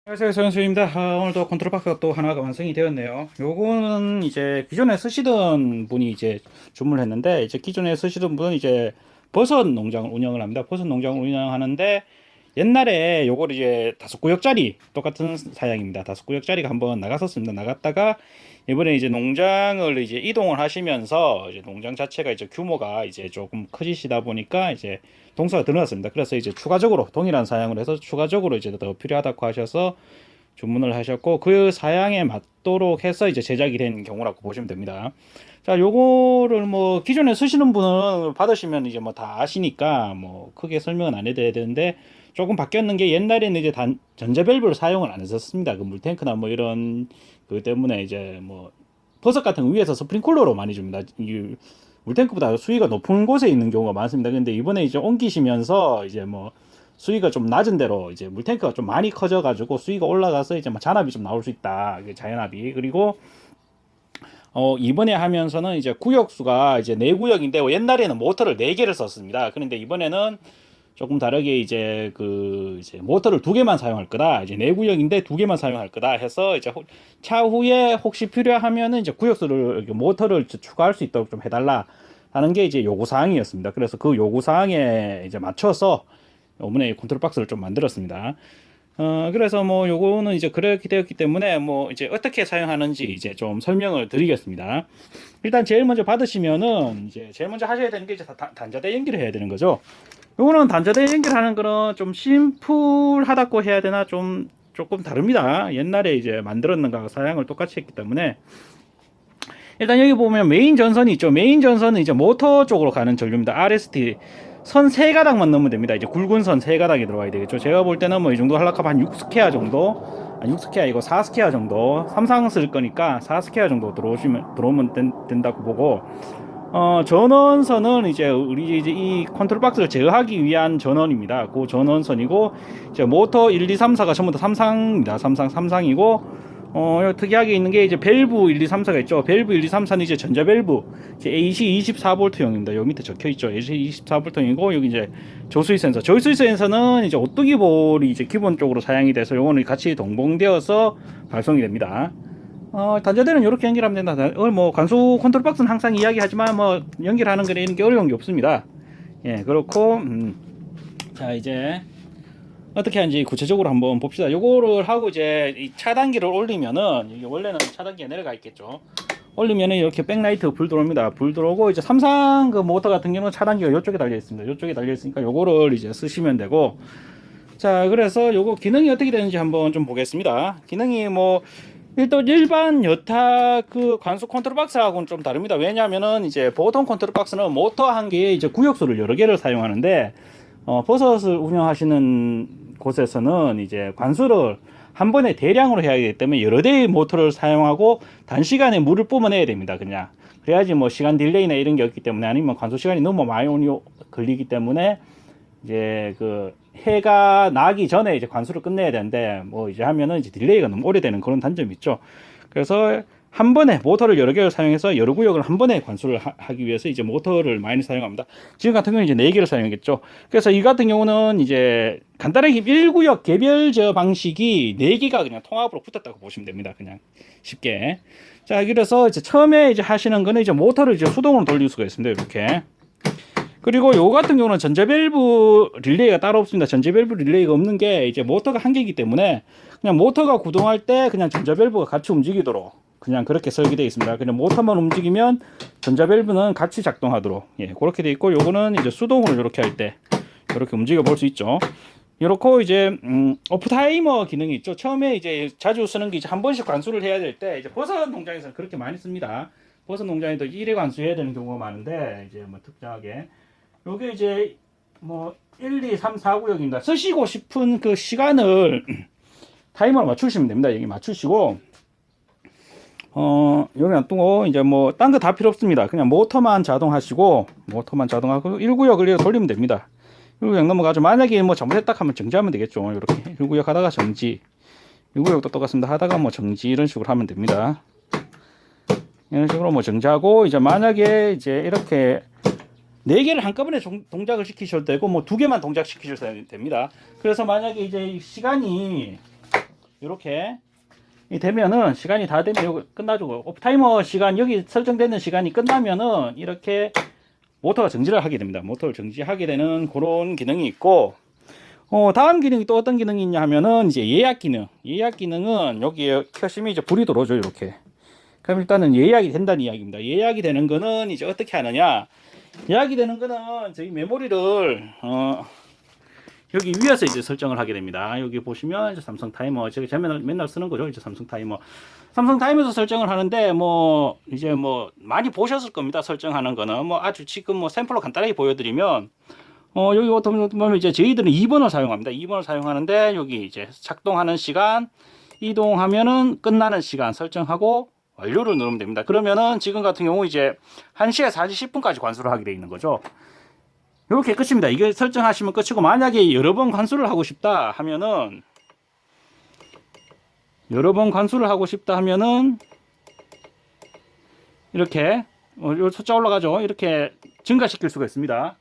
안녕하세요, 서현수입니다. 오늘도 컨트롤 박스가 또 하나가 완성이 되었네요. 요거는 이제 기존에 쓰시던 분이 이제 주문을 했는데, 이제 기존에 쓰시던 분은 이제 버섯 농장을 운영을 합니다. 버섯 농장을 운영하는데, 옛날에 요걸 이제 5구역짜리 똑같은 사양입니다. 5구역짜리가 한번 나갔었습니다. 나갔다가 이번에 이제 농장을 이제 이동을 하시면서 이제 농장 자체가 이제 규모가 이제 조금 커지시다 보니까 이제 동수가 늘어났습니다. 그래서 이제 추가적으로 동일한 사양을 해서 추가적으로 이제 더 필요하다고 하셔서 주문을 하셨고, 그 사양에 맞도록 해서 이제 제작이 된 경우라고 보시면 됩니다. 자, 요거를 뭐 기존에 쓰시는 분을 받으시면 이제 뭐 다 아시니까 뭐 크게 설명은 안 해드려야 되는데, 조금 바뀌었는 게, 옛날에는 이제 전자 밸브를 사용을 안 했었습니다. 그 물탱크나 뭐 이런 그 때문에 이제 뭐 버섯 같은 거 위에서 스프링클러로 많이 줍니다. 이 물탱크보다 수위가 높은 곳에 있는 경우가 많습니다. 근데 이번에 이제 옮기시면서 이제 뭐 수위가 좀 낮은 데로 이제 물탱크가 좀 많이 커져가지고 수위가 올라가서 이제 뭐 잔압이 좀 나올 수 있다. 자연압이. 그리고 이번에 하면서는 이제 구역수가 이제 4구역인데, 옛날에는 모터를 4개를 썼습니다. 그런데 이번에는 조금 다르게 이제 모터를 2개만 사용할 거다. 이제 4구역인데 2개만 사용할 거다 해서, 이제 차후에 혹시 필요하면은 이제 구역수를, 모터를 추가할 수 있도록 좀 해달라 하는 게 이제 요구 사항이었습니다. 그래서 그 요구 사항에 이제 맞춰서 이번에 컨트롤 박스를 좀 만들었습니다. 그래서 뭐 요거는 이제 그렇게 되었기 때문에 뭐 이제 어떻게 사용하는지 이제 좀 설명을 드리겠습니다. 일단 제일 먼저 받으시면은 이제 제일 먼저 하셔야 되는 게 이제 단자대 연결을 해야 되는 거죠. 요거는 단자대 연결하는 거는 좀 심플하다고 해야 되나, 좀 조금 다릅니다. 옛날에 이제 만들었는 거하고 사양을 똑같이 했기 때문에. 일단 여기 보면 메인 전선이 있죠. 메인 전선은 이제 모터 쪽으로 가는 전류입니다. RST 선 3가닥만 넣으면 됩니다. 이제 굵은 선 3가닥이 들어와야 되겠죠. 제가 볼 때는 뭐 이 정도 하려면 한 6스퀘어 정도, 아니 6스퀘어 이거 4스퀘어 정도, 삼상 쓸 거니까 4스퀘어 정도 들어오면 된다고 보고, 전원선은 이제 우리 이제 이 컨트롤 박스를 제어하기 위한 전원입니다. 그 전원선이고, 이제 모터 1, 2, 3, 4가 전부 다 삼상입니다. 삼상이고, 특이하게 있는 게 이제 밸브 1, 2, 3, 4가 있죠. 밸브 1, 2, 3, 4는 이제 전자 밸브, 이제 AC 24V형입니다. 여기 밑에 적혀 있죠. AC 24V형이고, 여기 이제 조수위 센서. 조수위 센서는 이제 오뚜기 볼이 이제 기본적으로 사양이 돼서 요거는 같이 동봉되어서 발송이 됩니다. 단자대는 이렇게 연결하면 된다. 뭐 관수 컨트롤 박스는 항상 이야기하지만 뭐 연결하는 거는 이런 게 어려운 게 없습니다. 예, 그렇고, 자, 이제 어떻게 하는지 구체적으로 한번 봅시다. 요거를 하고 이제 이 차단기를 올리면은, 이게 원래는 차단기가 내려가 있겠죠. 올리면은 이렇게 백라이트 불 들어옵니다. 불 들어오고, 이제 삼상 그 모터 같은 경우는 차단기가 이쪽에 달려 있습니다. 이쪽에 달려 있으니까 요거를 이제 쓰시면 되고, 자, 그래서 요거 기능이 어떻게 되는지 한번 좀 보겠습니다. 기능이 뭐 일반 여타 그 관수 컨트롤 박스하고는 좀 다릅니다. 왜냐하면은 이제 보통 컨트롤 박스는 모터 한 개에 이제 구역수를 여러 개를 사용하는데, 버섯을 운영하시는 곳에서는 이제 관수를 한 번에 대량으로 해야 하기 때문에 여러 대의 모터를 사용하고 단시간에 물을 뿜어내야 됩니다. 그냥 그래야지 뭐 시간 딜레이나 이런 게 없기 때문에, 아니면 관수 시간이 너무 많이 걸리기 때문에 이제 그 해가 나기 전에 이제 관수를 끝내야 되는데, 뭐 이제 하면은 이제 딜레이가 너무 오래되는 그런 단점이 있죠. 그래서 한 번에 모터를 여러 개를 사용해서 여러 구역을 한 번에 관수를 하기 위해서 이제 모터를 많이 사용합니다. 지금 같은 경우는 이제 4개를 사용했겠죠. 그래서 이 같은 경우는 이제 간단하게 1구역 개별 제어 방식이 4개가 그냥 통합으로 붙었다고 보시면 됩니다. 그냥 쉽게. 자, 그래서 이제 처음에 이제 하시는 거는 이제 모터를 이제 수동으로 돌릴 수가 있습니다. 이렇게. 그리고 요 같은 경우는 전자 밸브 릴레이가 따로 없습니다. 전자 밸브 릴레이가 없는 게 이제 모터가 한 개이기 때문에, 그냥 모터가 구동할 때 그냥 전자 밸브가 같이 움직이도록 그냥 그렇게 설계되어 있습니다. 그냥 모터만 움직이면 전자 밸브는 같이 작동하도록, 예, 그렇게 되어 있고, 요거는 이제 수동으로 이렇게 할 때 이렇게 움직여 볼 수 있죠. 이렇고 이제 오프 타이머 기능이 있죠. 처음에 이제 자주 쓰는 게 이제 한 번씩 관수를 해야 될 때, 이제 버섯 농장에서는 그렇게 많이 씁니다. 버섯 농장에도 1회 관수해야 되는 경우가 많은데, 이제 뭐 특정하게 요게 이제 뭐 1, 2, 3, 4구역입니다. 쓰시고 싶은 그 시간을 타이머로 맞추시면 됩니다. 여기 맞추시고, 여기 놔두고, 이제 뭐 딴 거 다 필요 없습니다. 그냥 모터만 자동하시고, 모터만 자동하고 1구역을 돌리면 됩니다. 1구역 넘어가죠. 만약에 뭐 잘못했다 하면 정지하면 되겠죠. 이렇게 1구역 하다가 정지, 1구역도 똑같습니다. 하다가 뭐 정지, 이런 식으로 하면 됩니다. 이런 식으로 뭐 정지하고, 이제 만약에 이제 이렇게 4개를 한꺼번에 동작을 시키셔도 되고, 뭐 2개만 동작시키셔도 됩니다. 그래서 만약에 이제 시간이 이렇게 되면은 시간이 다 되면 이거 끝나주고 오프타이머 시간 여기 설정되는 시간이 끝나면은 이렇게 모터가 정지를 하게 됩니다. 모터를 정지하게 되는 그런 기능이 있고 다음 기능이 또 어떤 기능이 있냐 하면은 이제 예약 기능. 예약 기능은 여기에 켜시면 이제 불이 들어오죠. 이렇게. 그럼 일단은 예약이 된다는 이야기입니다. 예약이 되는 거는 이제 어떻게 하느냐? 예약이 되는 거는 저희 메모리를 여기 위에서 이제 설정을 하게 됩니다. 여기 보시면 이제 삼성 타이머, 제가 맨날 쓰는 거죠. 이제 삼성 타이머. 삼성 타이머에서 설정을 하는데 이제 많이 보셨을 겁니다. 설정하는 거는 아주 지금 샘플로 간단하게 보여드리면 여기 보면 이제 저희들은 2번을 사용합니다. 2번을 사용하는데 여기 이제 작동하는 시간, 이동하면은 끝나는 시간 설정하고 완료를 누르면 됩니다. 그러면은 지금 같은 경우 이제 1시에 40분까지 관수를 하게 되어 있는 거죠. 이렇게 끝입니다. 이게 설정하시면 끝이고, 만약에 여러 번 관수를 하고 싶다 하면은 이렇게 요 숫자 올라가죠. 이렇게 증가시킬 수가 있습니다.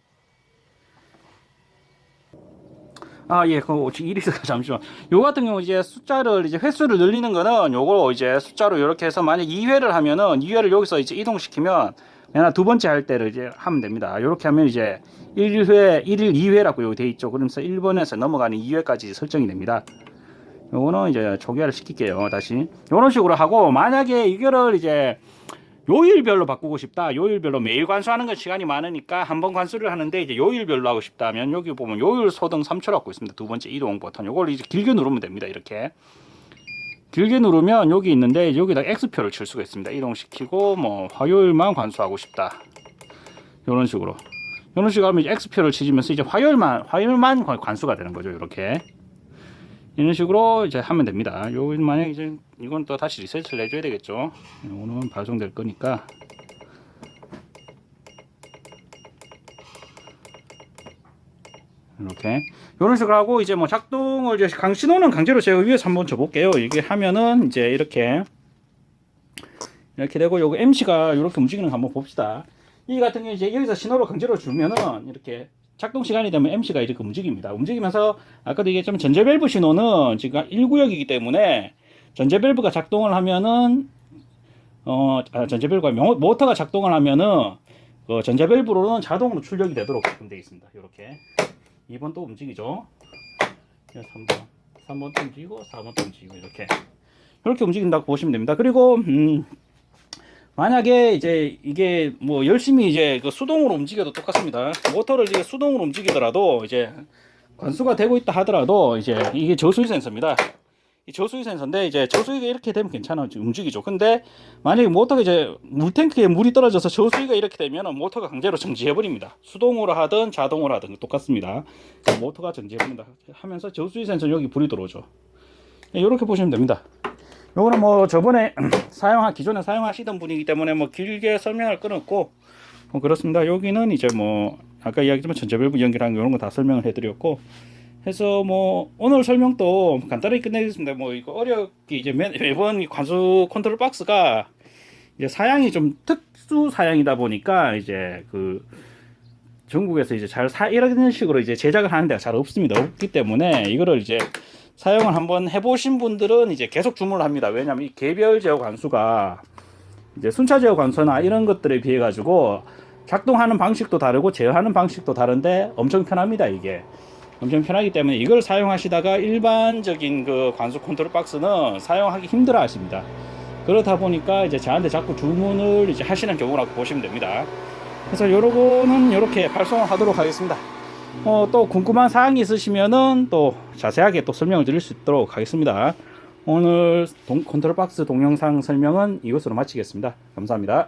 예, 잠시만. 요 같은 경우 이제 횟수를 늘리는 거는 요거 이제 숫자로 이렇게 해서 만약 2회를 하면은 2회를 여기서 이제 이동시키면 맨날 두 번째 할 때를 이제 하면 됩니다. 이렇게 하면 이제 1일 2회라고 여기 돼 있죠. 그러면서 1번에서 넘어가는 2회까지 설정이 됩니다. 요거는 이제 초기화를 시킬게요. 다시. 요런 식으로 하고, 만약에 이거를 이제 요일별로 바꾸고 싶다. 요일별로 매일 관수하는 건 시간이 많으니까 한 번 관수를 하는데 이제 요일별로 하고 싶다면 여기 보면 요일 소등 3초라고 있습니다. 두 번째 이동 버튼. 요걸 이제 길게 누르면 됩니다. 이렇게. 길게 누르면 여기 있는데 여기다 X표를 칠 수가 있습니다. 이동시키고 화요일만 관수하고 싶다. 요런 식으로 하면 X표를 치면서 이제 화요일만 관수가 되는 거죠. 이렇게. 이런 식으로 이제 하면 됩니다. 만약 이제 이건 또 다시 리셋을 해줘야 되겠죠. 오늘은 발송될 거니까. 이렇게. 이런 식으로 하고 이제 작동을 이제 신호는 강제로 제가 위에서 한번 줘볼게요. 이게 하면은 이제 이렇게 되고, 요거 MC가 이렇게 움직이는 거 한번 봅시다. 이 같은 경우 이제 여기서 신호를 강제로 주면은 이렇게 작동 시간이 되면 MC가 이렇게 움직입니다. 움직이면서 아까도 얘기했지만 전제 밸브 신호는 지금 1구역이기 때문에 전제 밸브가 작동을 하면은 전제 밸브가 모터가 작동을 하면은 전제 밸브로는 자동으로 출력이 되도록 되어 있습니다. 이렇게 2번 또 움직이죠. 3번 또 움직이고 4번 또 움직이고 이렇게 움직인다고 보시면 됩니다. 그리고 만약에 이제 이게 열심히 이제 수동으로 움직여도 똑같습니다. 모터를 이제 수동으로 움직이더라도 이제 관수가 되고 있다 하더라도 이제 이게 저수위 센서입니다. 이 저수위 센서인데 이제 저수위가 이렇게 되면 괜찮아, 움직이죠. 근데 만약에 모터가 이제 물탱크에 물이 떨어져서 저수위가 이렇게 되면 모터가 강제로 정지해 버립니다. 수동으로 하든 자동으로 하든 똑같습니다. 모터가 정지해 버린다 하면서 저수위 센서 여기 불이 들어오죠. 이렇게 보시면 됩니다. 요거는 저번에 기존에 사용하시던 분이기 때문에 길게 설명할 건 없고 그렇습니다. 여기는 이제 아까 이야기했지만 전자 밸브 연결한 이런 거 다 설명을 해드렸고 해서 오늘 설명도 간단하게 끝내겠습니다. 이거 어렵게 이제 매번 관수 컨트롤 박스가 이제 사양이 좀 특수 사양이다 보니까 이제 전국에서 이제 이런 식으로 이제 제작을 하는 데가 잘 없기 때문에 이거를 이제 사용을 한번 해보신 분들은 이제 계속 주문을 합니다. 왜냐하면 이 개별 제어 관수가 이제 순차 제어 관수나 이런 것들에 비해 가지고 작동하는 방식도 다르고 제어하는 방식도 다른데 엄청 편합니다. 이게 엄청 편하기 때문에 이걸 사용하시다가 일반적인 관수 컨트롤 박스는 사용하기 힘들어 하십니다. 그렇다 보니까 이제 저한테 자꾸 주문을 이제 하시는 경우라고 보시면 됩니다. 그래서 요거는 이렇게 발송을 하도록 하겠습니다. 또 궁금한 사항이 있으시면은 또 자세하게 또 설명을 드릴 수 있도록 하겠습니다. 오늘 컨트롤 박스 동영상 설명은 이것으로 마치겠습니다. 감사합니다.